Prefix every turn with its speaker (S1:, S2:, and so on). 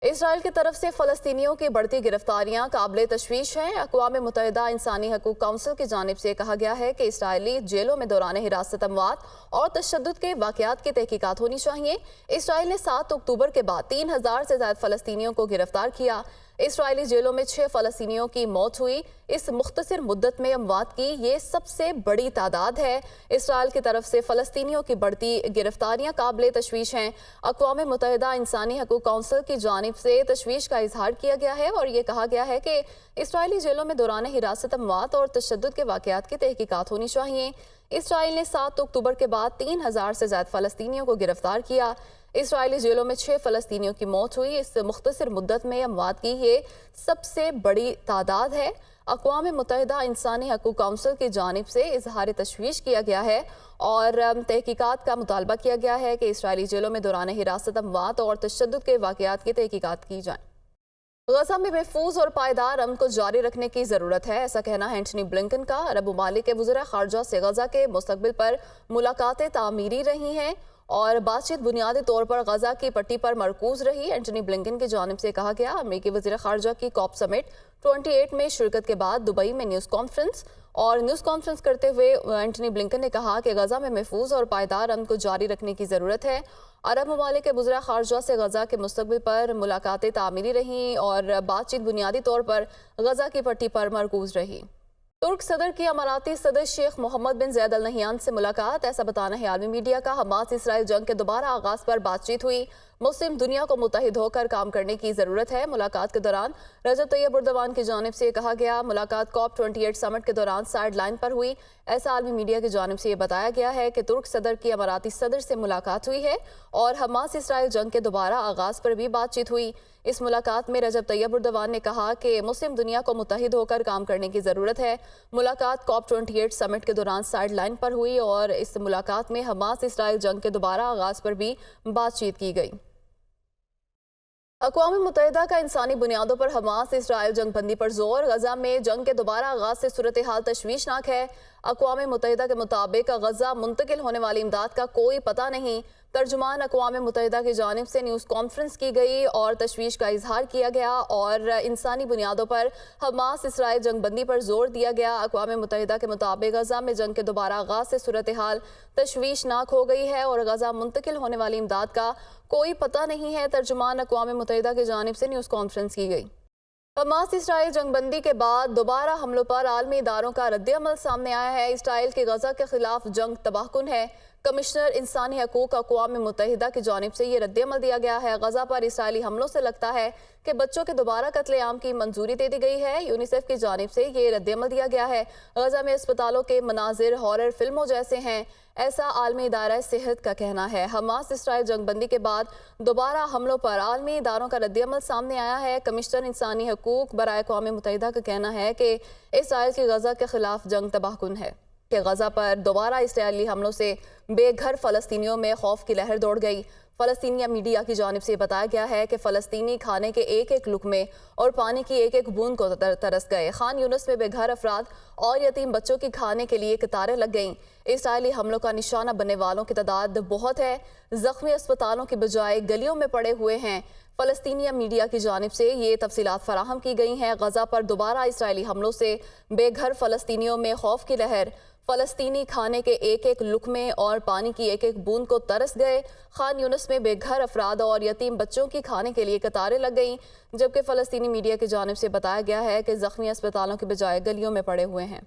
S1: اسرائیل کی طرف سے فلسطینیوں کی بڑھتی گرفتاریاں قابل تشویش ہیں۔ اقوام متحدہ انسانی حقوق کونسل کی جانب سے کہا گیا ہے کہ اسرائیلی جیلوں میں دوران حراست اموات اور تشدد کے واقعات کی تحقیقات ہونی چاہیے۔ اسرائیل نے 7 اکتوبر کے بعد 3000 سے زائد فلسطینیوں کو گرفتار کیا۔ اسرائیلی جیلوں میں 6 فلسطینیوں کی موت ہوئی۔ اس مختصر مدت میں اموات کی یہ سب سے بڑی تعداد ہے۔ اسرائیل کی طرف سے فلسطینیوں کی بڑھتی گرفتاریاں قابل تشویش ہیں۔ اقوام متحدہ انسانی حقوق کونسل کی جانب سے تشویش کا اظہار کیا گیا ہے اور یہ کہا گیا ہے کہ اسرائیلی جیلوں میں دوران حراست اموات اور تشدد کے واقعات کی تحقیقات ہونی چاہیے۔ اسرائیل نے 7 اکتوبر کے بعد 3000 سے زائد فلسطینیوں کو گرفتار کیا۔ اسرائیلی جیلوں میں 6 فلسطینیوں کی موت ہوئی۔ اس مختصر مدت میں اموات کی یہ سب سے بڑی تعداد ہے۔ اقوام متحدہ انسانی حقوق کونسل کی جانب سے اظہار تشویش کیا گیا ہے اور تحقیقات کا مطالبہ کیا گیا ہے کہ اسرائیلی جیلوں میں دوران حراست اموات اور تشدد کے واقعات کی تحقیقات کی جائیں۔ غزہ میں محفوظ اور پائیدار امن کو جاری رکھنے کی ضرورت ہے، ایسا کہنا ہے اینٹنی بلنکن کا۔ عرب ممالک کے وزراء خارجہ سے غزہ کے مستقبل پر ملاقاتیں تعمیری رہی ہیں اور بات چیت بنیادی طور پر غزہ کی پٹی پر مرکوز رہی۔ اینٹنی بلنکن کی جانب سے کہا گیا امریکی وزیر خارجہ کی کاپ سمٹ 28 میں شرکت کے بعد دبئی میں نیوز کانفرنس کرتے ہوئے اینٹنی بلنکن نے کہا کہ غزہ میں محفوظ اور پائیدار امن کو جاری رکھنے کی ضرورت ہے۔ عرب ممالک کے وزراء خارجہ سے غزہ کے مستقبل پر ملاقاتیں تعمیری رہیں اور بات چیت بنیادی طور پر غزہ کی پٹی پر مرکوز رہی۔ ترک صدر کی اماراتی صدر شیخ محمد بن زید ال نہیان سے ملاقات، ایسا بتانا ہے عالمی میڈیا کا۔ حماس اسرائیل جنگ کے دوبارہ آغاز پر بات چیت ہوئی۔ مسلم دنیا کو متحد ہو کر کام کرنے کی ضرورت ہے۔ ملاقات کے دوران رجب طیب اردوان کی جانب سے کہا گیا ملاقات کاپ 28 سمٹ کے دوران سائیڈ لائن پر ہوئی۔ ایسا عالمی میڈیا کی جانب سے یہ بتایا گیا ہے کہ ترک صدر کی اماراتی صدر سے ملاقات ہوئی ہے اور حماس اسرائیل جنگ کے دوبارہ آغاز پر بھی بات چیت ہوئی۔ اس ملاقات میں رجب طیب اردوان نے کہا کہ مسلم دنیا کو متحد ہو کر کام کرنے کی ضرورت ہے۔ ملاقات کاپ 28 سمٹ کے دوران سائیڈ لائن پر ہوئی اور اس ملاقات میں حماس اسرائیل جنگ کے دوبارہ آغاز پر بھی بات چیت کی گئی۔ اقوام متحدہ کا انسانی بنیادوں پر حماس اسرائیل جنگ بندی پر زور، غزہ میں جنگ کے دوبارہ آغاز سے صورتحال تشویشناک ہے۔ اقوام متحدہ کے مطابق غزہ منتقل ہونے والی امداد کا کوئی پتہ نہیں۔ ترجمان اقوام متحدہ کی جانب سے نیوز کانفرنس کی گئی اور تشویش کا اظہار کیا گیا اور انسانی بنیادوں پر حماس اسرائیل جنگ بندی پر زور دیا گیا۔ اقوام متحدہ کے مطابق غزہ میں جنگ کے دوبارہ آغاز سے صورتحال تشویشناک ہو گئی ہے اور غزہ منتقل ہونے والی امداد کا کوئی پتہ نہیں ہے۔ ترجمان اقوام متحدہ کی جانب سے نیوز کانفرنس کی گئی۔ حماس اسرائیل جنگ بندی کے بعد دوبارہ حملوں پر عالمی اداروں کا رد عمل سامنے آیا ہے۔ اسرائیل کی غزہ کے خلاف جنگ تباہ کن ہے۔ کمشنر انسانی حقوق اقوام متحدہ کی جانب سے یہ رد عمل دیا گیا ہے۔ غزہ پر اسرائیلی حملوں سے لگتا ہے کہ بچوں کے دوبارہ قتل عام کی منظوری دے دی گئی ہے۔ یونیسیف کی جانب سے یہ رد عمل دیا گیا ہے۔ غزہ میں اسپتالوں کے مناظر ہارر فلموں جیسے ہیں، ایسا عالمی ادارہ صحت کا کہنا ہے۔ حماس اسرائیل جنگ بندی کے بعد دوبارہ حملوں پر عالمی اداروں کا رد عمل سامنے آیا ہے۔ کمشنر انسانی حقوق برائے اقوام متحدہ کا کہنا ہے کہ اسرائیل کی غزہ کے خلاف جنگ تباہ کن ہے کہ غزہ پر دوبارہ اسرائیلی حملوں سے بے گھر فلسطینیوں میں خوف کی لہر دوڑ گئی۔ فلسطینیہ میڈیا کی جانب سے بتایا گیا ہے کہ فلسطینی کھانے کے ایک ایک لقمے اور پانی کی ایک ایک بوند کو ترس گئے۔ خان یونس میں بے گھر افراد اور یتیم بچوں کی کھانے کے لیے قطاریں لگ گئیں۔ اسرائیلی حملوں کا نشانہ بننے والوں کی تعداد بہت ہے۔ زخمی اسپتالوں کی بجائے گلیوں میں پڑے ہوئے ہیں۔ فلسطینیہ میڈیا کی جانب سے یہ تفصیلات فراہم کی گئی ہیں۔ غزہ پر دوبارہ اسرائیلی حملوں سے بے گھر فلسطینیوں میں خوف کی لہر۔ فلسطینی کھانے کے ایک ایک لقمے اور پانی کی ایک ایک بوند کو ترس گئے۔ خان یونس میں بے گھر افراد اور یتیم بچوں کی کھانے کے لیے قطاریں لگ گئیں، جبکہ فلسطینی میڈیا کی جانب سے بتایا گیا ہے کہ زخمی اسپتالوں کے بجائے گلیوں میں پڑے ہوئے ہیں۔